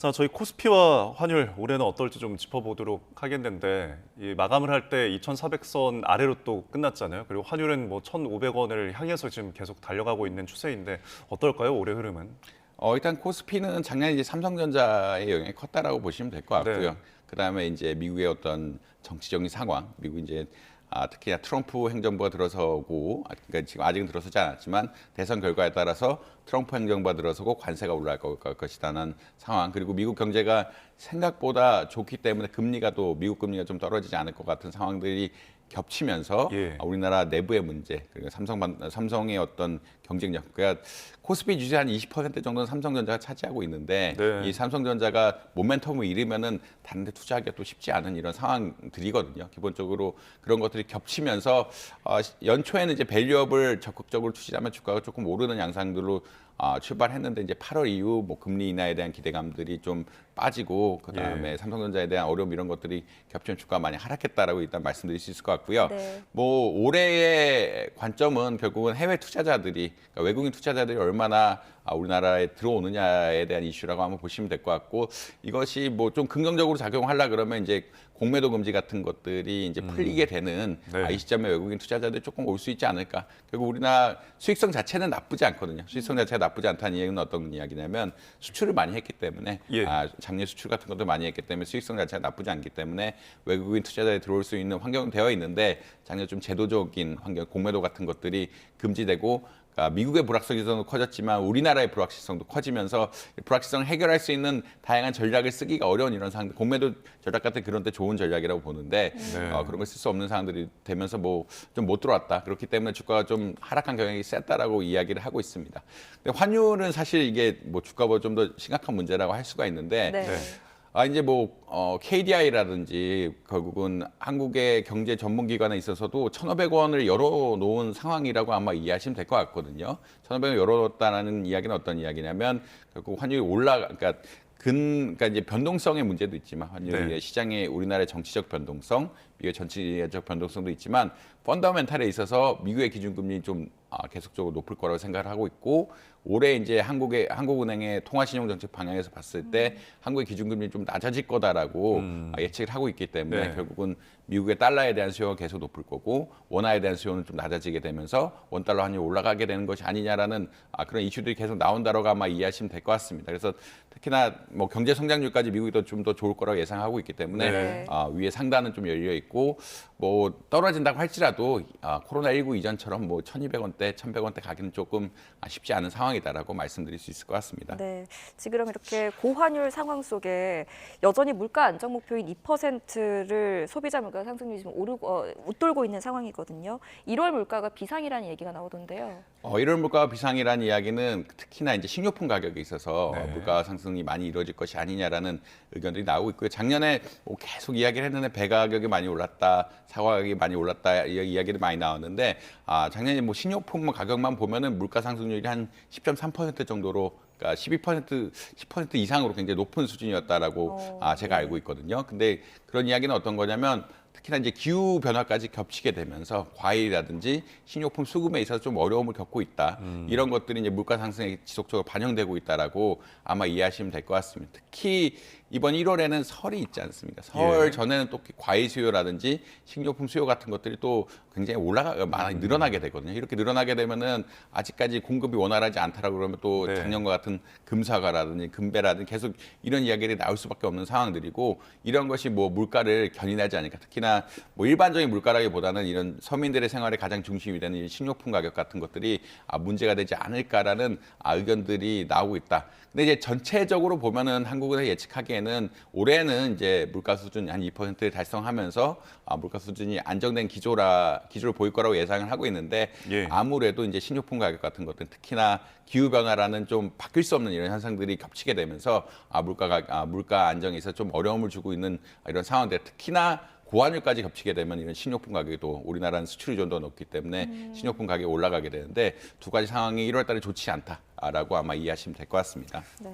자, 저희 코스피와 환율 올해는 어떨지 좀 짚어보도록 하겠는데 이 마감을 할 때 2,400선 아래로 또 끝났잖아요. 그리고 환율은 뭐 1,500원을 향해서 지금 계속 달려가고 있는 추세인데 어떨까요? 올해 흐름은? 일단 코스피는 작년에 이제 삼성전자의 영향이 컸다라고 보시면 될 것 같고요. 네. 그다음에 이제 미국의 어떤 정치적인 상황, 미국 이제 특히나 트럼프 행정부가 들어서고, 그러니까 지금 아직은 들어서지 않았지만 대선 결과에 따라서 트럼프 행정부가 들어서고 관세가 올라갈 것이라는 상황, 그리고 미국 경제가 생각보다 좋기 때문에 금리가 또 미국 금리가 좀 떨어지지 않을 것 같은 상황들이 겹치면서 예. 우리나라 내부의 문제, 그리고 삼성의 어떤 경쟁력, 그러니까 코스피 주식 한 20% 정도는 삼성전자가 차지하고 있는데 네. 이 삼성전자가 모멘텀을 잃으면은 다른 데 투자하기가 또 쉽지 않은 이런 상황들이거든요. 기본적으로 그런 것들이 겹치면서 연초에는 이제 밸류업을 적극적으로 투자하면 주가가 조금 오르는 양상들로 출발했는데 이제 8월 이후 뭐 금리 인하에 대한 기대감들이 좀 빠지고 그다음에 예. 삼성전자에 대한 어려움 이런 것들이 겹치면 주가가 많이 하락했다라고 일단 말씀드릴 수 있을 것 같고요. 네. 뭐 올해의 관점은 결국은 해외 투자자들이, 그러니까 외국인 투자자들이 얼마나 우리나라에 들어오느냐에 대한 이슈라고 한번 보시면 될 것 같고, 이것이 뭐 좀 긍정적으로 작용하려 그러면 이제 공매도 금지 같은 것들이 이제 풀리게 되는 네. 이 시점에 외국인 투자자들이 조금 올 수 있지 않을까. 결국 우리나라 수익성 자체는 나쁘지 않거든요. 수익성 자체가 나쁘지 않다는 이야기는 어떤 이야기냐면 수출을 많이 했기 때문에 예. 작년 수출 같은 것도 많이 했기 때문에 수익성 자체가 나쁘지 않기 때문에 외국인 투자자들이 들어올 수 있는 환경은 되어 있는데, 작년 좀 제도적인 환경, 공매도 같은 것들이 금지되고, 그러니까 미국의 불확실성도 커졌지만 우리나라의 불확실성도 커지면서 불확실성을 해결할 수 있는 다양한 전략을 쓰기가 어려운 이런 상황, 공매도 전략 같은 그런 데 좋은 전략이라고 보는데 네. 그런 걸 쓸 수 없는 상황들이 되면서 뭐 좀 못 들어왔다. 그렇기 때문에 주가가 좀 하락한 경향이 셌다라고 이야기를 하고 있습니다. 근데 환율은 사실 이게 뭐 주가보다 좀 더 심각한 문제라고 할 수가 있는데 네. 네. 이제 뭐 KDI라든지 결국은 한국의 경제 전문기관에 있어서도 1,500원을 열어놓은 상황이라고 아마 이해하시면 될 것 같거든요. 1,500원 열어놓았다는 이야기는 어떤 이야기냐면 결국 환율이 그러니까 이제 변동성의 문제도 있지만 환율의 네. 시장의 우리나라의 정치적 변동성, 미국의 정치적 변동성도 있지만 펀더멘탈에 있어서 미국의 기준금리 좀 계속적으로 높을 거라고 생각을 하고 있고, 올해 이제 한국은행의 통화신용정책 방향에서 봤을 때 한국의 기준금리 좀 낮아질 거다라고 예측을 하고 있기 때문에 네. 결국은 미국의 달러에 대한 수요가 계속 높을 거고 원화에 대한 수요는 좀 낮아지게 되면서 원달러 환율이 올라가게 되는 것이 아니냐라는 그런 이슈들이 계속 나온다라고 아마 이해하시면 될 것 같습니다. 그래서 특히나 뭐 경제 성장률까지 미국이 좀 더 좋을 거라고 예상하고 있기 때문에 네. 위에 상단은 좀 열려 있고, 뭐 떨어진다고 할지라도 코로나19 이전처럼 뭐 1,200원대, 1,100원대 가기는 조금 쉽지 않은 상황이다라고 말씀드릴 수 있을 것 같습니다. 네. 지금 이렇게 고환율 상황 속에 여전히 물가 안정 목표인 2%를 소비자 물가 상승률이 지금 웃돌고 있는 상황이거든요. 1월 물가가 비상이라는 얘기가 나오던데요. 1월 물가가 비상이라는 이야기는 특히나 이제 식료품 가격에 있어서 네. 물가 상승이 많이 이루어질 것이 아니냐라는 의견들이 나오고 있고요. 작년에 뭐 계속 이야기를 했는데 배 가격이 많이 올랐다, 사과 가격이 많이 올랐다 이야기를 많이 나왔는데 작년에 뭐 식료품 가격만 보면은 물가 상승률이 한 10.3% 정도로, 그러니까 10% 이상으로 굉장히 높은 수준이었다라고 제가 알고 있거든요. 근데 그런 이야기는 어떤 거냐면 특히나 이제 기후 변화까지 겹치게 되면서 과일이라든지 식료품 수급에 있어서 좀 어려움을 겪고 있다. 이런 것들이 이제 물가 상승에 지속적으로 반영되고 있다라고 아마 이해하시면 될 것 같습니다. 특히 이번 1월에는 설이 있지 않습니까? 설 예. 전에는 또 과일 수요라든지 식료품 수요 같은 것들이 또 굉장히 많이 늘어나게 되거든요. 이렇게 늘어나게 되면은 아직까지 공급이 원활하지 않다라고 그러면 또 네. 작년과 같은 금사과라든지 금배라든지 계속 이런 이야기들이 나올 수밖에 없는 상황들이고, 이런 것이 뭐 물가를 견인하지 않으니까, 특히나 뭐 일반적인 물가라기보다는 이런 서민들의 생활의 가장 중심이 되는 이 식료품 가격 같은 것들이 문제가 되지 않을까라는 의견들이 나오고 있다. 근데 이제 전체적으로 보면은 한국은행 예측하기에는 올해는 이제 물가 수준 한 2%를 달성하면서 물가 수준이 안정된 기조를 보일 거라고 예상을 하고 있는데, 예. 아무래도 이제 식료품 가격 같은 것들, 특히나 기후 변화라는 좀 바뀔 수 없는 이런 현상들이 겹치게 되면서 물가 안정에 있어서 좀 어려움을 주고 있는 이런 상황들, 특히나 고환율까지 겹치게 되면 이런 식료품 가격도, 우리나라는 수출 의존도가 높기 때문에 식료품 가격이 올라가게 되는데, 두 가지 상황이 1월 달에 좋지 않다라고 아마 이해하시면 될 것 같습니다. 네.